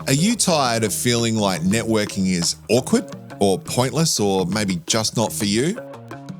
Are you tired of feeling like networking is awkward or pointless or maybe just not for you?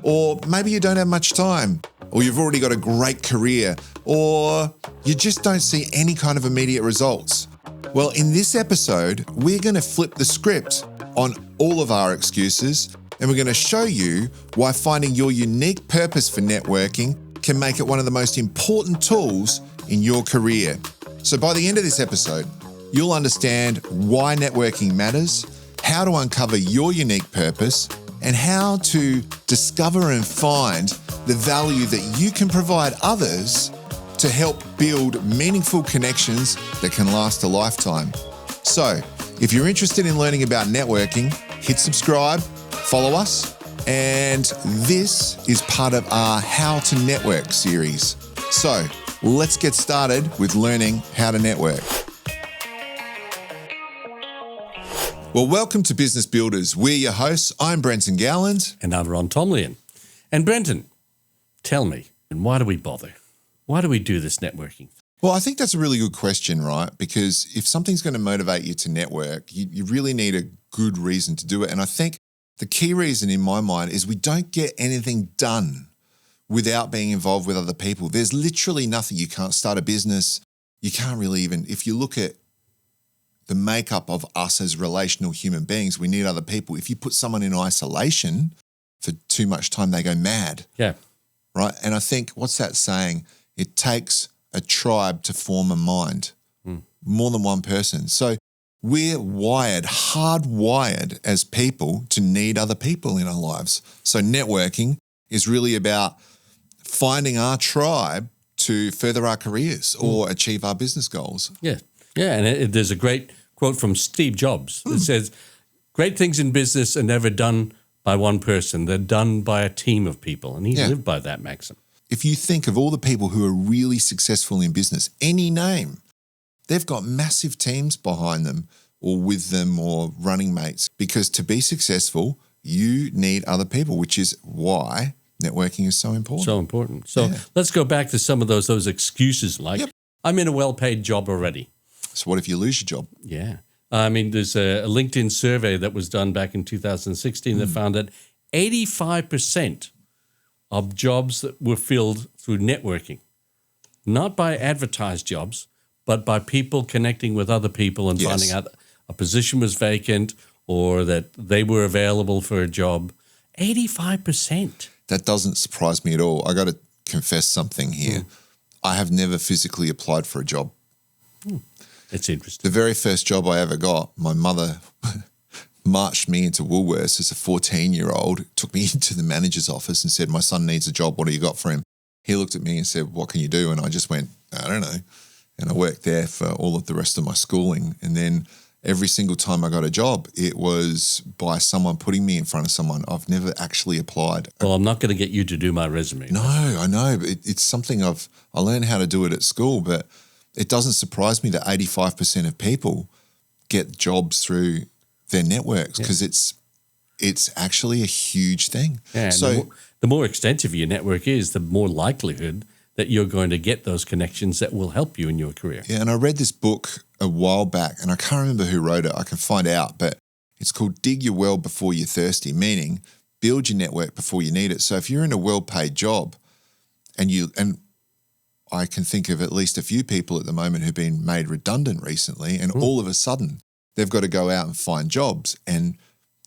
Or maybe you don't have much time, or you've already got a great career, or you just don't see any kind of immediate results? Well, in this episode, we're going to flip the script on all of our excuses, and we're going to show you why finding your unique purpose for networking can make it one of the most important tools in your career. So by the end of this episode, you'll understand why networking matters, how to uncover your unique purpose, and how to discover and find the value that you can provide others to help build meaningful connections that can last a lifetime. So, if you're interested in learning about networking, hit subscribe, follow us, and this is part of our How to Network series. So, let's get started with learning how to network. Well, welcome to Business Builders. We're your hosts. I'm Brenton Gowland. And I'm Ron Tomlian. And Brenton, tell me, why do we bother? Why do we do this networking? Well, I think that's a really good question, right? Because if something's going to motivate you to network, you really need a good reason to do it. And I think the key reason in my mind is we don't get anything done without being involved with other people. There's literally nothing. You can't start a business. You can't really even, if you look at the makeup of us as relational human beings, we need other people. If you put someone in isolation for too much time, they go mad. Yeah. Right? And I think, what's that saying? It takes a tribe to form a mind, more than one person. So we're hardwired as people to need other people in our lives. So networking is really about finding our tribe to further our careers or achieve our business goals. Yeah. Yeah. And there's a great quote from Steve Jobs that says, great things in business are never done by one person. They're done by a team of people. And he lived by that maxim. If you think of all the people who are really successful in business, any name, they've got massive teams behind them or with them or running mates, because to be successful, you need other people, which is why networking is so important. So important. So let's go back to some of those excuses like, I'm in a well-paid job already. So what if you lose your job? Yeah. I mean, there's a LinkedIn survey that was done back in 2016 that found that 85% of jobs that were filled through networking, not by advertised jobs, but by people connecting with other people and finding out a position was vacant or that they were available for a job. 85%. That doesn't surprise me at all. I got to confess something here. I have never physically applied for a job. It's interesting. The very first job I ever got, my mother marched me into Woolworths as a 14-year-old, took me into the manager's office and said, my son needs a job. What do you got for him? He looked at me and said, what can you do? And I just went, I don't know. And I worked there for all of the rest of my schooling. And then every single time I got a job, it was by someone putting me in front of someone. I've never actually applied. Well, I'm not going to get you to do my resume. No, I know. It's something I learned how to do it at school, but it doesn't surprise me that 85% of people get jobs through their networks because it's actually a huge thing. Yeah, so the more extensive your network is, the more likelihood that you're going to get those connections that will help you in your career. Yeah, and I read this book a while back, and I can't remember who wrote it. I can find out, but it's called Dig Your Well Before You're Thirsty, meaning build your network before you need it. So if you're in a well-paid job and I can think of at least a few people at the moment who've been made redundant recently, and all of a sudden they've got to go out and find jobs, and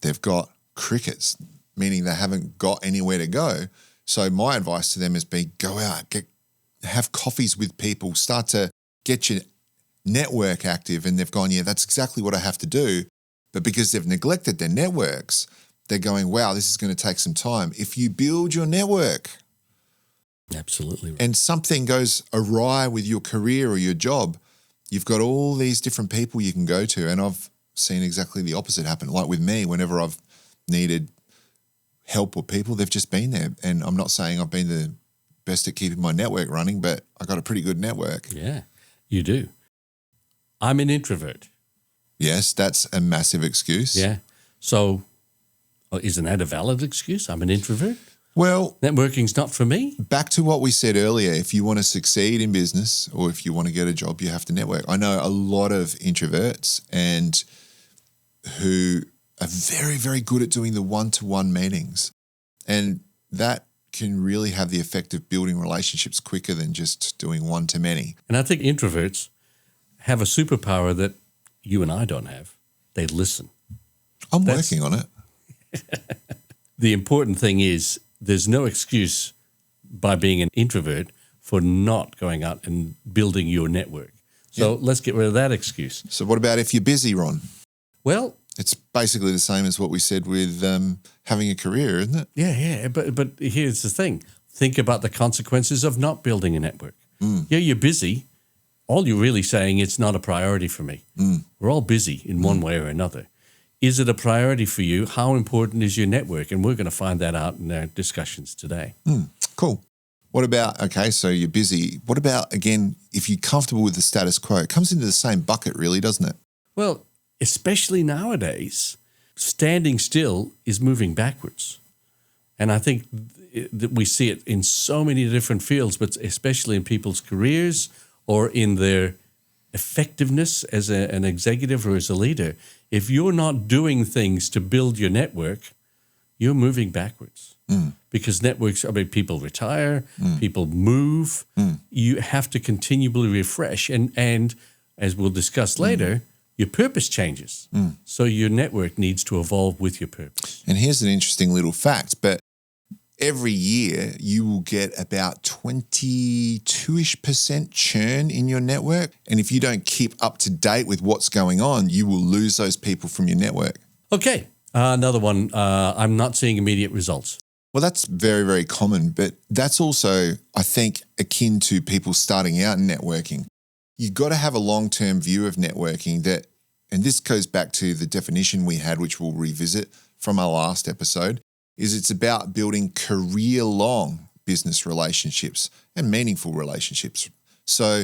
they've got crickets, meaning they haven't got anywhere to go. So my advice to them is go out, have coffees with people, start to get your network active. And they've gone, that's exactly what I have to do. But because they've neglected their networks, they're going, wow, this is going to take some time. If you build your network, absolutely right, and something goes awry with your career or your job, you've got all these different people you can go to. And I've seen exactly the opposite happen. Like with me, whenever I've needed help or people, they've just been there. And I'm not saying I've been the best at keeping my network running, but I got a pretty good network. Yeah, you do. I'm an introvert. Yes, that's a massive excuse. Yeah. So isn't that a valid excuse? I'm an introvert. Well, Networking's not for me. back to what we said earlier, if you want to succeed in business or if you want to get a job, you have to network. I know a lot of introverts and who are very, very good at doing the one-to-one meetings. And that can really have the effect of building relationships quicker than just doing one-to-many. And I think introverts have a superpower that you and I don't have. They listen. I'm working on it. The important thing is there's no excuse by being an introvert for not going out and building your network. So let's get rid of that excuse. So what about if you're busy, Ron? Well, It's basically the same as what we said with having a career, isn't it? yeah. But here's the thing. Think about the consequences of not building a network. Yeah, you're busy. All you're really saying, it's not a priority for me. We're all busy in one way or another. Is it a priority for you? How important is your network? And we're going to find that out in our discussions today. Cool. What about, okay, so you're busy. What about, again, if you're comfortable with the status quo? It comes into the same bucket, really, doesn't it? Well, especially nowadays, standing still is moving backwards. And I think that we see it in so many different fields, but especially in people's careers or in their effectiveness as an executive or as a leader. If you're not doing things to build your network, you're moving backwards. Because networks, people retire, people move. You have to continually refresh. And as we'll discuss later, your purpose changes. So your network needs to evolve with your purpose. And here's an interesting little fact, but every year you will get about 22-ish% churn in your network. And if you don't keep up to date with what's going on, you will lose those people from your network. Okay, another one. I'm not seeing immediate results. Well, that's very, very common, but that's also, I think, akin to people starting out in networking. You've got to have a long-term view of networking that, and this goes back to the definition we had, which we'll revisit from our last episode, is it's about building career-long business relationships and meaningful relationships. So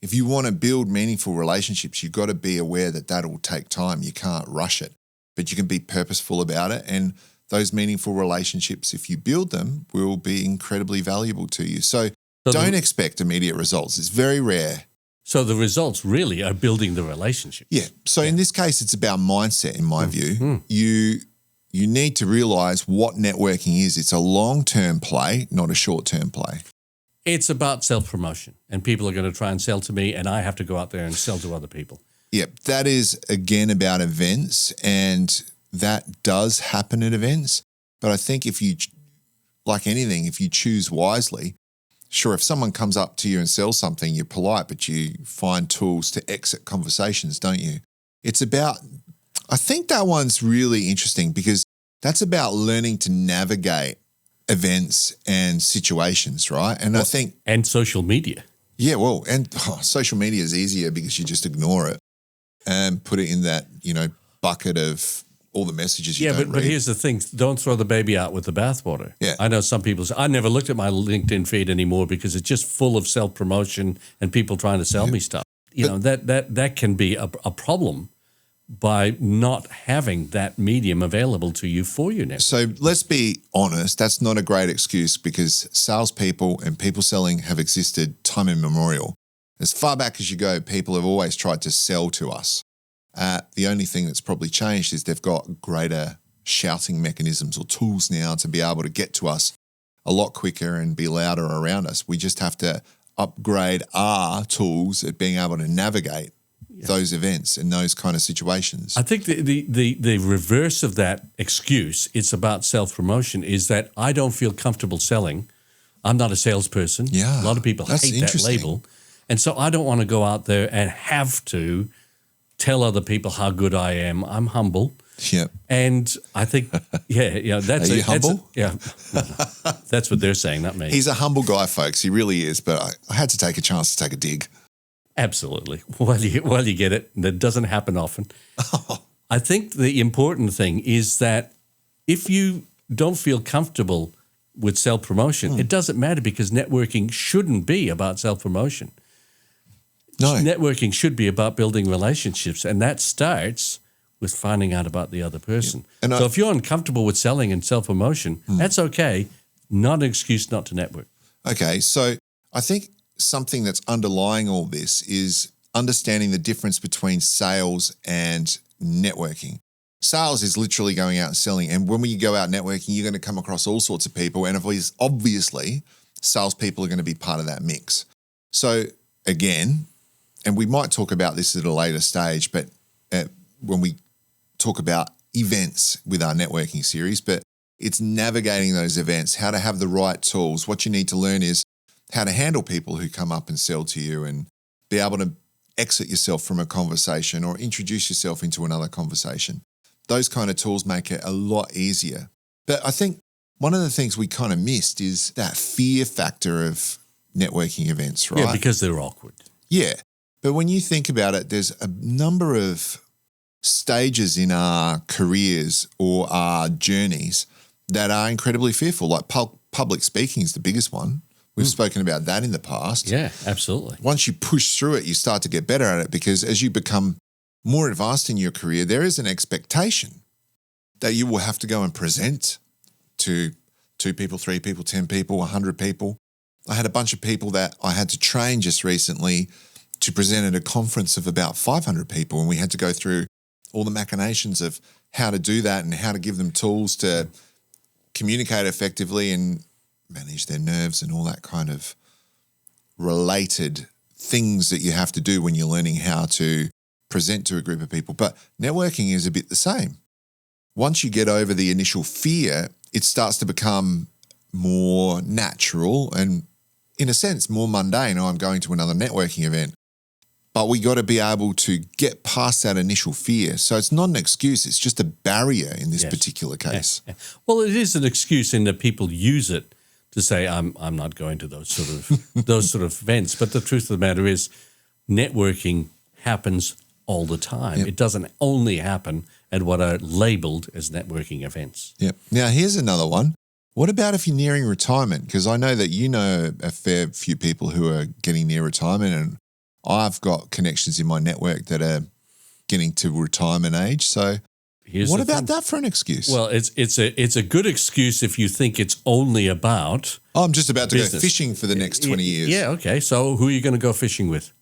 if you want to build meaningful relationships, you've got to be aware that that'll take time. You can't rush it, but you can be purposeful about it. And those meaningful relationships, if you build them, will be incredibly valuable to you. So don't expect immediate results. It's very rare. So the results really are building the relationship. Yeah. So in this case, it's about mindset, in my view. You need to realize what networking is. It's a long-term play, not a short-term play. It's about self-promotion, and people are going to try and sell to me, and I have to go out there and sell to other people. Yeah, that is, again, about events, and that does happen at events. But I think if you, like anything, if you choose wisely, sure, if someone comes up to you and sells something, you're polite, but you find tools to exit conversations, don't you? It's about, I think that one's really interesting because that's about learning to navigate events and situations, right? And I think... And social media. Yeah, well, and social media is easier because you just ignore it and put it in that, bucket of all the messages you don't read. But here's the thing. Don't throw the baby out with the bathwater. Yeah. I know some people say, I never looked at my LinkedIn feed anymore because it's just full of self-promotion and people trying to sell me stuff. That can be a problem by not having that medium available to you for your network. So let's be honest, that's not a great excuse because salespeople and people selling have existed time immemorial. As far back as you go, people have always tried to sell to us. The only thing that's probably changed is they've got greater shouting mechanisms or tools now to be able to get to us a lot quicker and be louder around us. We just have to upgrade our tools at being able to navigate those events and those kind of situations. I think the reverse of that excuse, it's about self-promotion, is that I don't feel comfortable selling. I'm not a salesperson. Yeah, a lot of people hate that label. And so I don't want to go out there and have to tell other people how good I am. I'm humble. Yeah. And I think, that's... Are you humble? That's what they're saying, not me. He's a humble guy, folks. He really is. But I had to take a chance to take a dig. Absolutely. Well, you get it. That doesn't happen often. I think the important thing is that if you don't feel comfortable with self-promotion, it doesn't matter because networking shouldn't be about self-promotion. No. Networking should be about building relationships, and that starts with finding out about the other person. Yeah. So if you're uncomfortable with selling and self-promotion, that's okay. not an excuse not to network. Okay, so I think something that's underlying all this is understanding the difference between sales and networking. Sales is literally going out and selling. And when you go out networking, you're going to come across all sorts of people. And obviously, salespeople are going to be part of that mix. So again, and we might talk about this at a later stage, but when we talk about events with our networking series, but it's navigating those events, how to have the right tools. What you need to learn is how to handle people who come up and sell to you and be able to exit yourself from a conversation or introduce yourself into another conversation. Those kind of tools make it a lot easier. But I think one of the things we kind of missed is that fear factor of networking events, right? Yeah, because they're awkward. Yeah. But when you think about it, there's a number of stages in our careers or our journeys that are incredibly fearful. Like public speaking is the biggest one. We've spoken about that in the past. Yeah, absolutely. Once you push through it, you start to get better at it because as you become more advanced in your career, there is an expectation that you will have to go and present to 2 people, 3 people, 10 people, 100 people. I had a bunch of people that I had to train just recently to present at a conference of about 500 people, and we had to go through all the machinations of how to do that and how to give them tools to communicate effectively and manage their nerves and all that kind of related things that you have to do when you're learning how to present to a group of people. But networking is a bit the same. Once you get over the initial fear, it starts to become more natural and, in a sense, more mundane. Oh, I'm going to another networking event. But we got to be able to get past that initial fear. So it's not an excuse. It's just a barrier in this particular case. Yeah. Well, it is an excuse in that people use it to say, I'm not going to those sort of events. But the truth of the matter is networking happens all the time. Yep. It doesn't only happen at what are labeled as networking events. Yep. Now, here's another one. What about if you're nearing retirement? Because I know that you know a fair few people who are getting near retirement, and I've got connections in my network that are getting to retirement age. So what about that for an excuse? Well, it's a good excuse if you think it's only about I'm just about to business. go fishing for the next 20 years. Yeah, okay. So who are you going to go fishing with?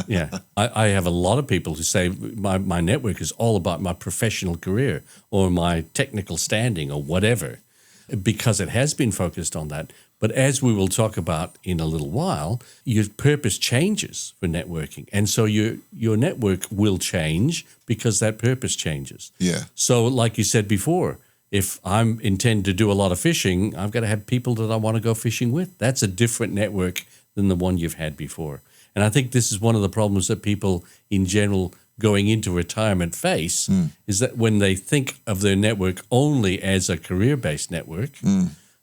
Yeah. I have a lot of people who say my network is all about my professional career or my technical standing or whatever, because it has been focused on that. But as we will talk about in a little while, your purpose changes for networking. And so your network will change because that purpose changes. Yeah. So like you said before, if I intend to do a lot of fishing, I've got to have people that I want to go fishing with. That's a different network than the one you've had before. And I think this is one of the problems that people in general going into retirement face is that when they think of their network only as a career-based network,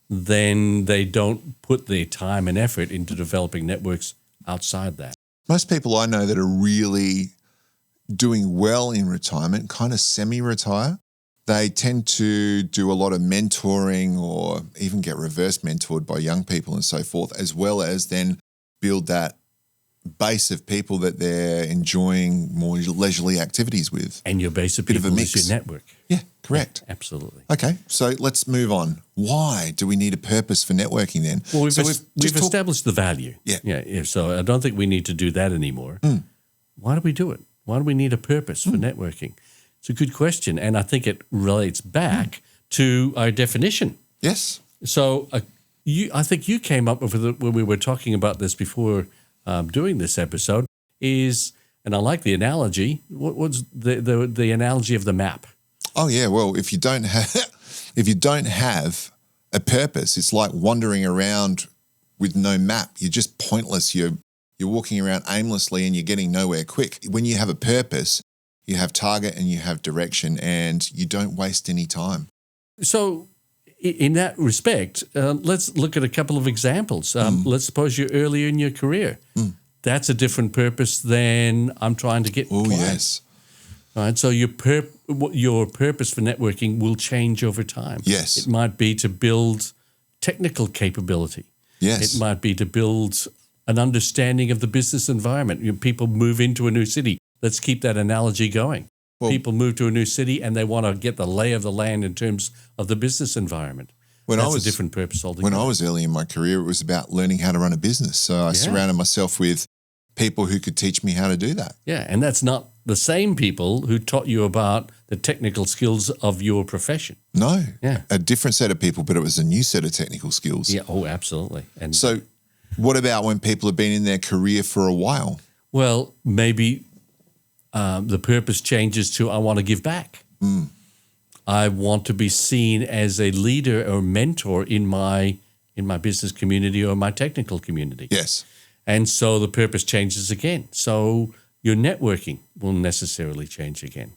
then they don't put the time and effort into developing networks outside that. Most people I know that are really doing well in retirement, kind of semi-retire, they tend to do a lot of mentoring or even get reverse mentored by young people and so forth, as well as then build that base of people that they're enjoying more leisurely activities with. And your base of people is your network. Yeah, correct. Yeah, absolutely. Okay, so let's move on. Why do we need a purpose for networking then? Well, we've established the value. Yeah. So I don't think we need to do that anymore. Why do we do it? Why do we need a purpose for networking? It's a good question, and I think it relates back to our definition. Yes. So I think you came up with it when we were talking about this before doing this episode, and I like the analogy. What was the analogy of the map? Oh yeah, well, if you don't have a purpose, it's like wandering around with no map. You're just pointless. You're walking around aimlessly and you're getting nowhere quick. When you have a purpose, you have target and you have direction, and you don't waste any time. So in that respect, let's look at a couple of examples. Let's suppose you're earlier in your career. That's a different purpose than I'm trying to get clients. Yes. All right, so your purpose for networking will change over time. Yes. It might be to build technical capability. Yes. It might be to build an understanding of the business environment. People move into a new city. Let's keep that analogy going. People move to a new city and they want to get the lay of the land in terms of the business environment. That's a different purpose altogether. When I was early in my career, it was about learning how to run a business. So I surrounded myself with people who could teach me how to do that. Yeah, and that's not the same people who taught you about the technical skills of your profession. No, Yeah. a different set of people, but it was a new set of technical skills. Yeah, oh, absolutely. And so what about when people have been in their career for a while? Well, maybe the purpose changes to I want to give back. I want to be seen as a leader or mentor in my business community or my technical community. Yes. And so the purpose changes again. So your networking will necessarily change again.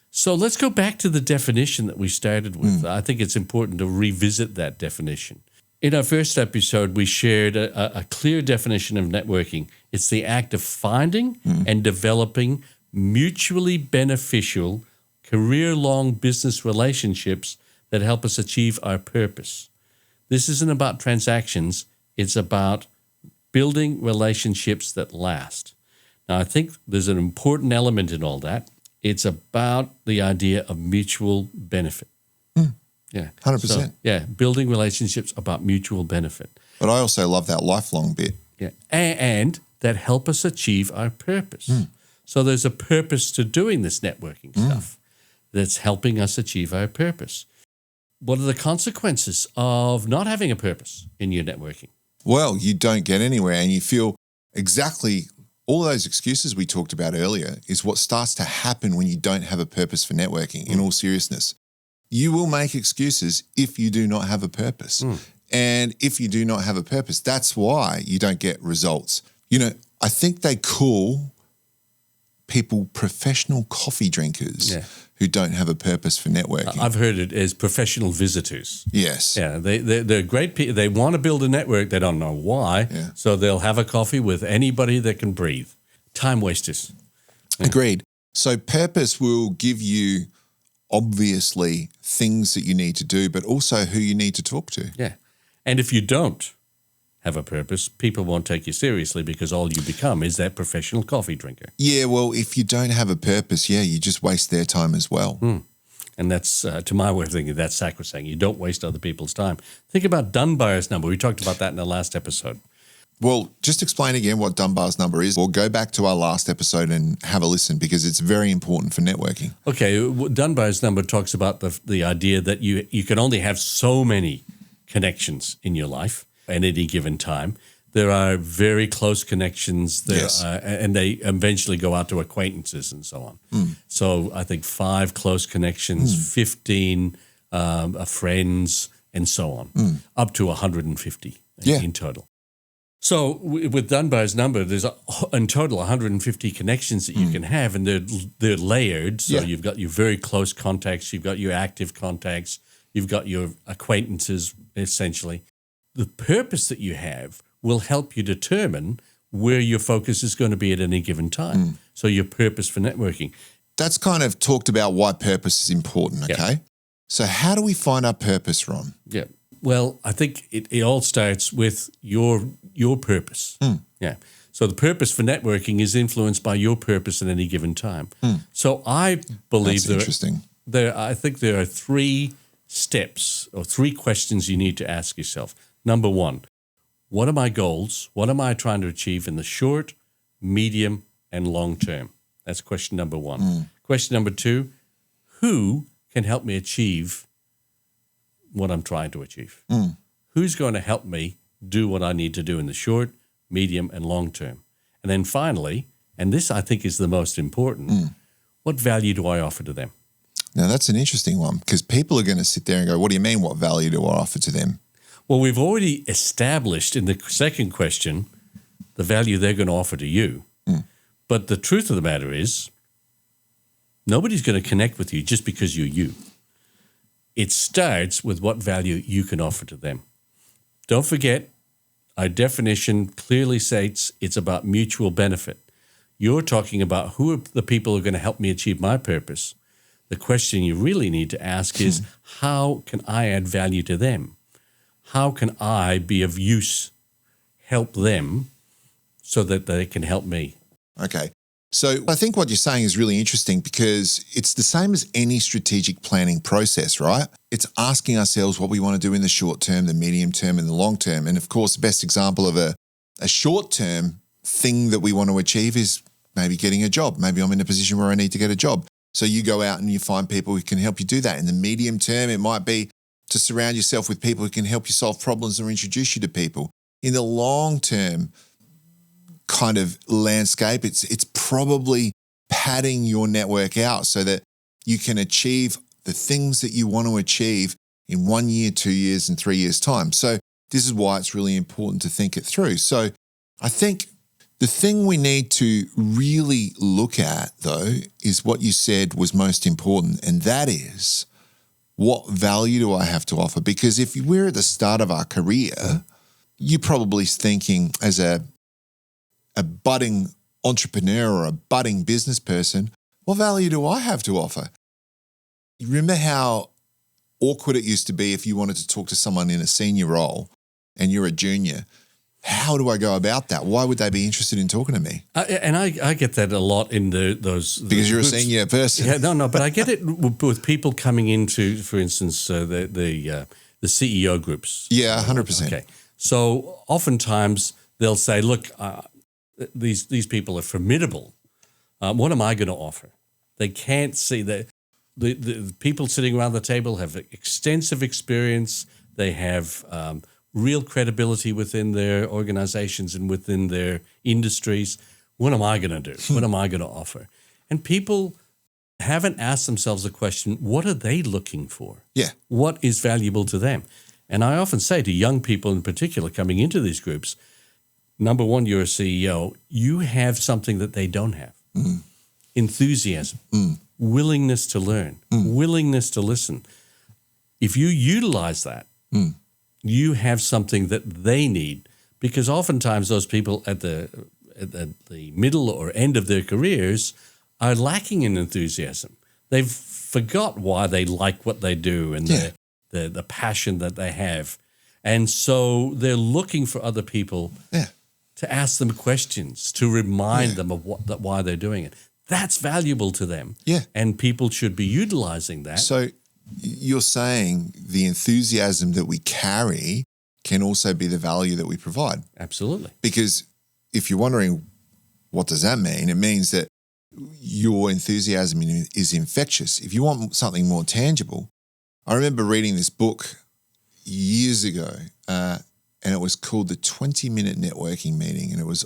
So let's go back to the definition that we started with. I think it's important to revisit that definition. In our first episode, we shared a clear definition of networking. It's the act of finding and developing mutually beneficial, career-long business relationships that help us achieve our purpose. This isn't about transactions. It's about building relationships that last. Now, I think there's an important element in all that. It's about the idea of mutual benefit. Yeah. 100%. So, yeah, building relationships about mutual benefit. But I also love that lifelong bit. Yeah. And that help us achieve our purpose. So there's a purpose to doing this networking stuff that's helping us achieve our purpose. What are the consequences of not having a purpose in your networking? Well, you don't get anywhere and you feel exactly all those excuses we talked about earlier is what starts to happen when you don't have a purpose for networking, in all seriousness. You will make excuses if you do not have a purpose. And if you do not have a purpose, that's why you don't get results. You know, I think they call people professional coffee drinkers who don't have a purpose for networking. I've heard it as professional visitors. Yes. Yeah, they're great people. They want to build a network. They don't know why. Yeah. So they'll have a coffee with anybody that can breathe. Time wasters. Agreed. So purpose will give you obviously things that you need to do, but also who you need to talk to. Yeah. And if you don't have a purpose, people won't take you seriously because all you become is that professional coffee drinker. Yeah, well, if you don't have a purpose, you just waste their time as well. And that's, to my way of thinking, that's sacrosanct. You don't waste other people's time. Think about Dunbar's number. We talked about that in the last episode. Well, just explain again what Dunbar's number is, or go back to our last episode and have a listen because it's very important for networking. Okay, Dunbar's number talks about the idea that you can only have so many connections in your life at any given time. There are very close connections there, and they eventually go out to acquaintances and so on. So I think 5 close connections, 15 friends, and so on, up to 150 in total. So with Dunbar's number, there's in total 150 connections that you can have, and they're layered. So you've got your very close contacts, you've got your active contacts, you've got your acquaintances, essentially. The purpose that you have will help you determine where your focus is going to be at any given time. So your purpose for networking. That's kind of talked about why purpose is important, okay? Yeah. So how do we find our purpose, Ron? Yeah. Well, I think it all starts with your purpose. Yeah. So the purpose for networking is influenced by your purpose at any given time. So I believe That's interesting. I think there are 3 steps or 3 questions you need to ask yourself. Number 1, what are my goals? What am I trying to achieve in the short, medium, and long term? That's question number 1. Question number 2, who can help me achieve what I'm trying to achieve? Who's going to help me do what I need to do in the short, medium, and long term? And then finally, and this I think is the most important, what value do I offer to them? Now, that's an interesting one because people are going to sit there and go, what do you mean, what value do I offer to them? Well, we've already established in the second question the value they're going to offer to you. But the truth of the matter is nobody's going to connect with you just because you're you. It starts with what value you can offer to them. Don't forget, our definition clearly states it's about mutual benefit. You're talking about who are the people who are going to help me achieve my purpose. The question you really need to ask is, how can I add value to them? How can I be of use, help them so that they can help me? Okay. So I think what you're saying is really interesting because it's the same as any strategic planning process, right? It's asking ourselves what we want to do in the short term, the medium term, and the long term. And of course, the best example of a short-term thing that we want to achieve is maybe getting a job. Maybe I'm in a position where I need to get a job. So you go out and you find people who can help you do that. In the medium term, it might be to surround yourself with people who can help you solve problems or introduce you to people. In the long term kind of landscape, it's probably padding your network out so that you can achieve the things that you want to achieve in 1 year, 2 years, and 3 years' time. So this is why it's really important to think it through. So I think the thing we need to really look at, though, is what you said was most important, and that is, what value do I have to offer? Because if we're at the start of our career, you're probably thinking as a budding entrepreneur or a budding business person, what value do I have to offer? You remember how awkward it used to be if you wanted to talk to someone in a senior role and you're a junior? How do I go about that? Why would they be interested in talking to me? I get that a lot in those because you're groups. A senior person. Yeah, no, but I get it with people coming into, for instance, the CEO groups. Yeah, 100%. Okay, so oftentimes they'll say, "Look, these people are formidable. What am I going to offer?" They can't see that the people sitting around the table have extensive experience. They have real credibility within their organizations and within their industries. What am I going to do? What am I going to offer? And people haven't asked themselves the question, what are they looking for? Yeah. What is valuable to them? And I often say to young people in particular coming into these groups, number one, you're a CEO. You have something that they don't have. Enthusiasm, willingness to learn, willingness to listen. If you utilize that, you have something that they need, because oftentimes those people at the middle or end of their careers are lacking in enthusiasm. They've forgot why they like what they do and the passion that they have. And so they're looking for other people to ask them questions, to remind them of why they're doing it. That's valuable to them. Yeah. And people should be utilizing that. So you're saying the enthusiasm that we carry can also be the value that we provide. Absolutely. Because if you're wondering, what does that mean? It means that your enthusiasm is infectious. If you want something more tangible, I remember reading this book years ago, and it was called The 20-Minute Networking Meeting, and it was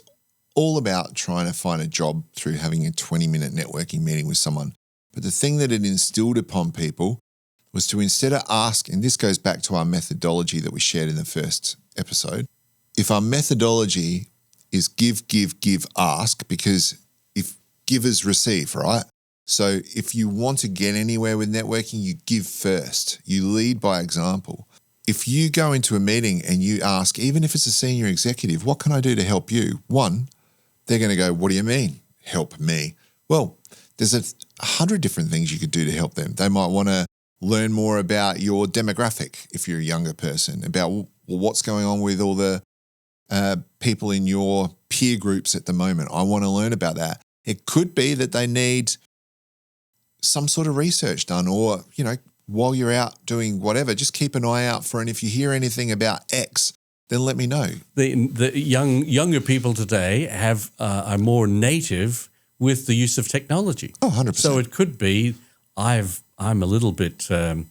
all about trying to find a job through having a 20-minute networking meeting with someone. But the thing that it instilled upon people was to, instead of ask, and this goes back to our methodology that we shared in the first episode, if our methodology is give, ask, because if givers receive, right? So if you want to get anywhere with networking, you give first. You lead by example. If you go into a meeting and you ask, even if it's a senior executive, what can I do to help you? One, they're going to go, what do you mean, help me? Well, there's 100 different things you could do to help them. They might want to learn more about your demographic if you're a younger person, about what's going on with all the people in your peer groups at the moment. I want to learn about that. It could be that they need some sort of research done, or, while you're out doing whatever, just keep an eye out for, and if you hear anything about X, then let me know. The younger people today are more native with the use of technology. Oh, 100%. So it could be I'm a little bit, and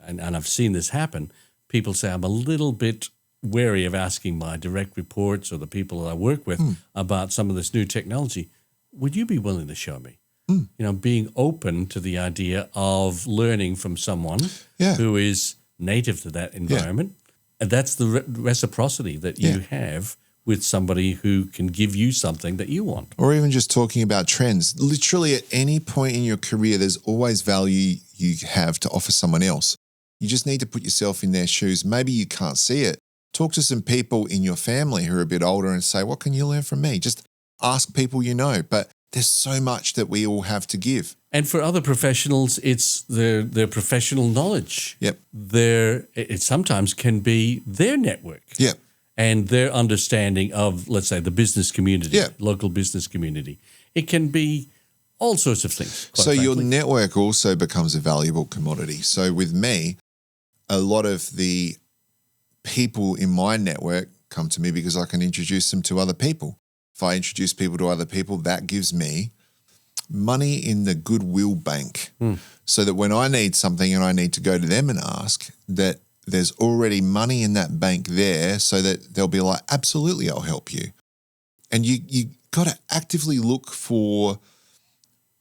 I've seen this happen, people say I'm a little bit wary of asking my direct reports or the people that I work with about some of this new technology. Would you be willing to show me? Being open to the idea of learning from someone who is native to that environment. And that's the reciprocity that you have with somebody who can give you something that you want. Or even just talking about trends. Literally at any point in your career, there's always value you have to offer someone else. You just need to put yourself in their shoes. Maybe you can't see it. Talk to some people in your family who are a bit older and say, what can you learn from me? Just ask people you know. But there's so much that we all have to give. And for other professionals, it's their professional knowledge. Yep. It sometimes can be their network. Yep. And their understanding of, let's say, the business community, local business community. It can be all sorts of things. So your frankly. network also becomes a valuable commodity. So with me, a lot of the people in my network come to me because I can introduce them to other people. If I introduce people to other people, that gives me money in the goodwill bank, so that when I need something and I need to go to them and ask, that there's already money in that bank there, so that they'll be like, absolutely, I'll help you. And you got to actively look for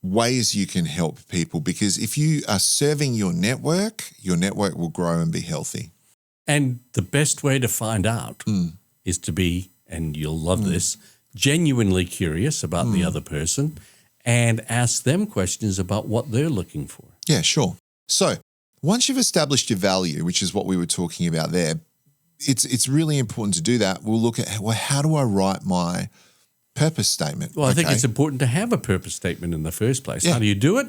ways you can help people, because if you are serving your network will grow and be healthy. And the best way to find out is to be, and you'll love this, genuinely curious about the other person and ask them questions about what they're looking for. Yeah, sure. So once you've established your value, which is what we were talking about there, it's really important to do that. We'll look at, well, how do I write my purpose statement? Well, I think it's important to have a purpose statement in the first place. Yeah. How do you do it?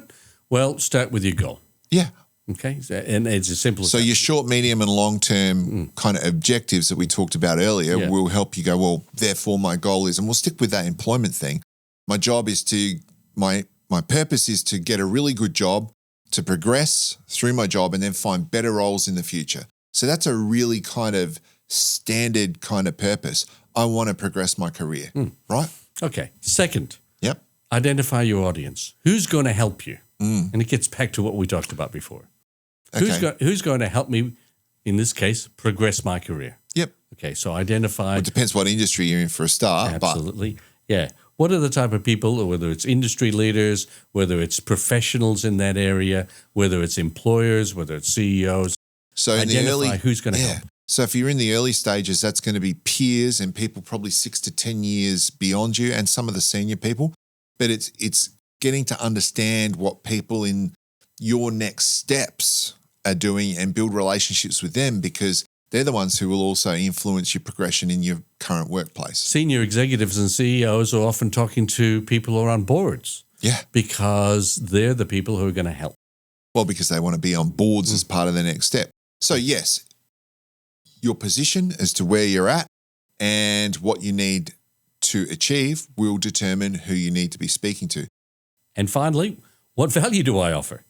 Well, start with your goal. Yeah. Okay, and it's as simple as So that. your short, medium, and long-term kind of objectives that we talked about earlier will help you go, well, therefore my goal is, and we'll stick with that employment thing. My job is my purpose is to get a really good job, to progress through my job, and then find better roles in the future. So that's a really kind of standard kind of purpose. I want to progress my career, right? Okay, second, Yep. identify your audience. Who's going to help you? And it gets back to what we talked about before. Okay. Who's going to help me, in this case, progress my career? Yep. Okay, so identify. It depends what industry you're in for a start. Absolutely. Yeah. What are the type of people, whether it's industry leaders, whether it's professionals in that area, whether it's employers, whether it's CEOs, So in the identify early, who's going to help. So if you're in the early stages, that's going to be peers and people probably 6 to 10 years beyond you, and some of the senior people. But it's getting to understand what people in your next steps are doing and build relationships with them, because they're the ones who will also influence your progression in your current workplace. Senior executives and CEOs are often talking to people who are on boards. Yeah. Because they're the people who are going to help. Well, because they want to be on boards as part of the next step. So yes, your position as to where you're at and what you need to achieve will determine who you need to be speaking to. And finally, what value do I offer?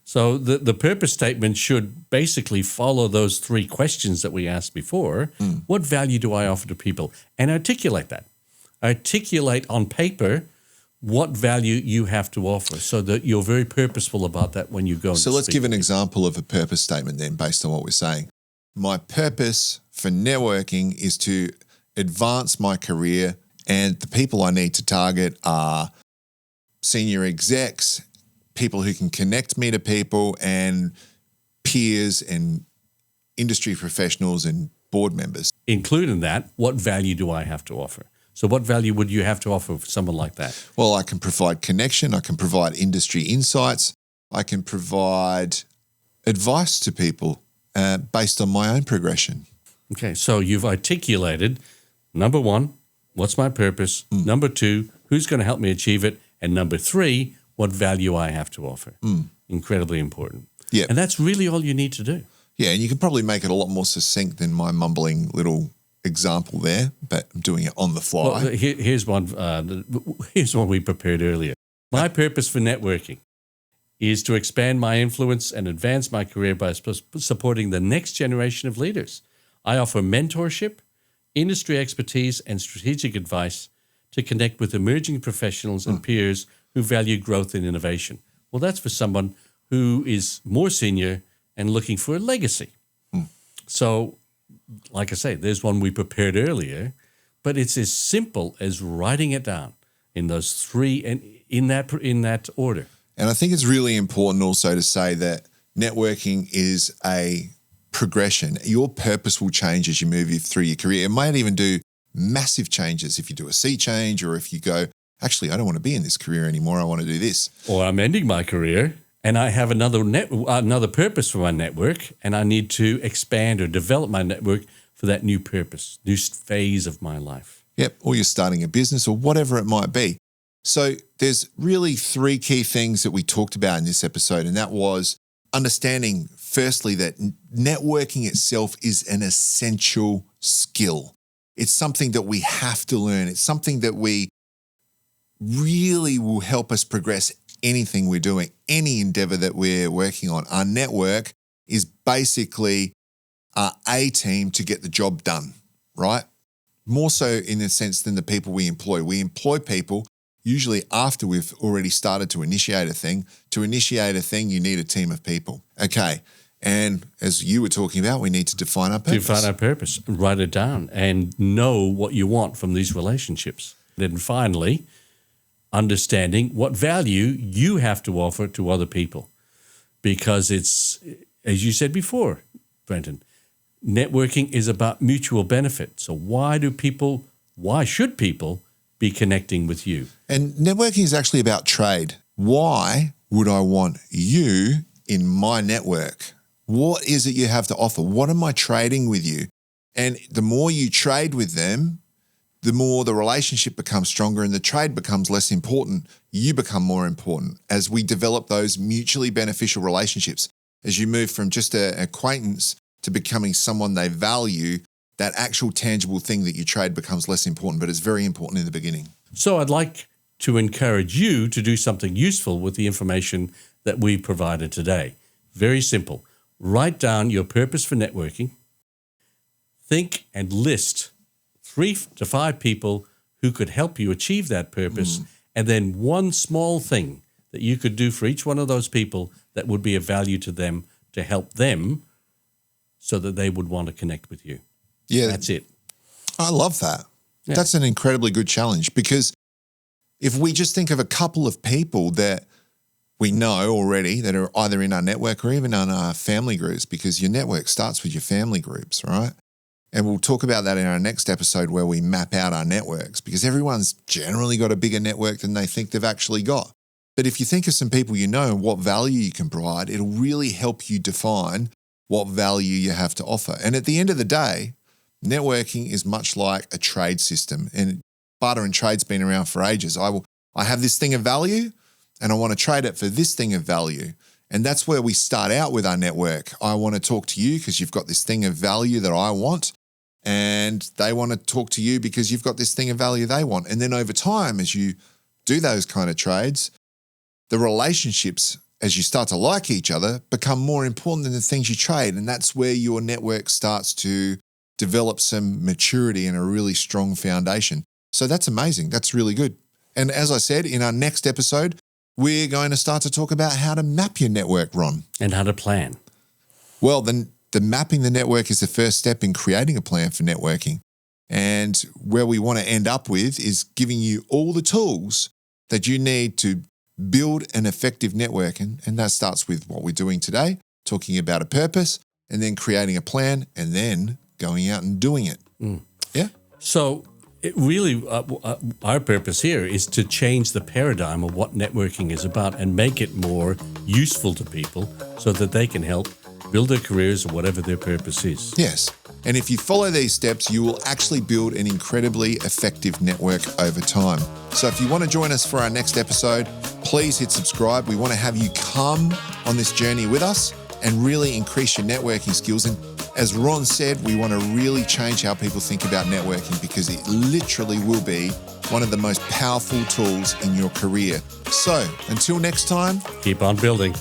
So the purpose statement should basically follow those three questions that we asked before. What value do I offer to people? And articulate that. Articulate on paper what value you have to offer, so that you're very purposeful about that when you go. So let's give an example of a purpose statement then, based on what we're saying. My purpose for networking is to advance my career, and the people I need to target are senior execs, people who can connect me to people, and peers and industry professionals and board members. Include in that, what value do I have to offer? So what value would you have to offer for someone like that? Well, I can provide connection. I can provide industry insights. I can provide advice to people based on my own progression. Okay, so you've articulated, number one, what's my purpose? Number two, who's going to help me achieve it? And number three, what value I have to offer. Incredibly important. Yeah. And that's really all you need to do. Yeah, and you can probably make it a lot more succinct than my mumbling little example there, but I'm doing it on the fly. Well, here's one we prepared earlier. My purpose for networking is to expand my influence and advance my career by supporting the next generation of leaders. I offer mentorship, industry expertise, and strategic advice to connect with emerging professionals and peers who value growth and innovation. Well, that's for someone who is more senior and looking for a legacy. So, like I say, there's one we prepared earlier, but it's as simple as writing it down in those three and in that order. And I think it's really important also to say that networking is a progression. Your purpose will change as you move through your career. It might even do massive changes if you do a sea change, or if you go, actually, I don't want to be in this career anymore. I want to do this. Or I'm ending my career and I have another purpose for my network, and I need to expand or develop my network for that new purpose, new phase of my life. Yep. Or you're starting a business or whatever it might be. So there's really three key things that we talked about in this episode, and that was understanding, firstly, that networking itself is an essential skill. It's something that we have to learn. It's something that we really will help us progress anything we're doing, any endeavor that we're working on. Our network is basically our A team to get the job done, right? More so in a sense than the people we employ. We employ people usually after we've already started to initiate a thing. To initiate a thing, you need a team of people. Okay. And as you were talking about, we need to define our purpose. Define our purpose, write it down, and know what you want from these relationships. Then finally, understanding what value you have to offer to other people. Because it's, as you said before, Brenton, networking is about mutual benefit. So why should people be connecting with you? And networking is actually about trade. Why would I want you in my network? What is it you have to offer? What am I trading with you? And the more you trade with them, the more the relationship becomes stronger and the trade becomes less important. You become more important as we develop those mutually beneficial relationships. As you move from just an acquaintance to becoming someone they value, that actual tangible thing that you trade becomes less important, but it's very important in the beginning. So I'd like to encourage you to do something useful with the information that we provided today. Very simple. Write down your purpose for networking. Think and list 3 to 5 people who could help you achieve that purpose, and then one small thing that you could do for each one of those people that would be of value to them to help them so that they would want to connect with you. Yeah. That's it. I love that. Yeah. That's an incredibly good challenge, because if we just think of a couple of people that we know already that are either in our network or even on our family groups, because your network starts with your family groups, right? And we'll talk about that in our next episode where we map out our networks, because everyone's generally got a bigger network than they think they've actually got. But if you think of some people you know and what value you can provide, it'll really help you define what value you have to offer. And at the end of the day, networking is much like a trade system, and barter and trade's been around for ages. I have this thing of value and I want to trade it for this thing of value. And that's where we start out with our network. I want to talk to you because you've got this thing of value that I want, and they want to talk to you because you've got this thing of value they want. And then over time, as you do those kind of trades, the relationships, as you start to like each other, become more important than the things you trade. And that's where your network starts to develop some maturity and a really strong foundation. So that's amazing. That's really good. And as I said, in our next episode, we're going to start to talk about how to map your network, Ron. And how to plan. Well, then the mapping the network is the first step in creating a plan for networking. And where we want to end up with is giving you all the tools that you need to build an effective network. And that starts with what we're doing today, talking about a purpose, and then creating a plan, and then going out and doing it. Yeah. So it really, our purpose here is to change the paradigm of what networking is about and make it more useful to people so that they can help build their careers or whatever their purpose is. Yes. And if you follow these steps, you will actually build an incredibly effective network over time. So if you want to join us for our next episode, please hit subscribe. We want to have you come on this journey with us and really increase your networking skills. And as Ron said, we want to really change how people think about networking, because it literally will be one of the most powerful tools in your career. So until next time, keep on building.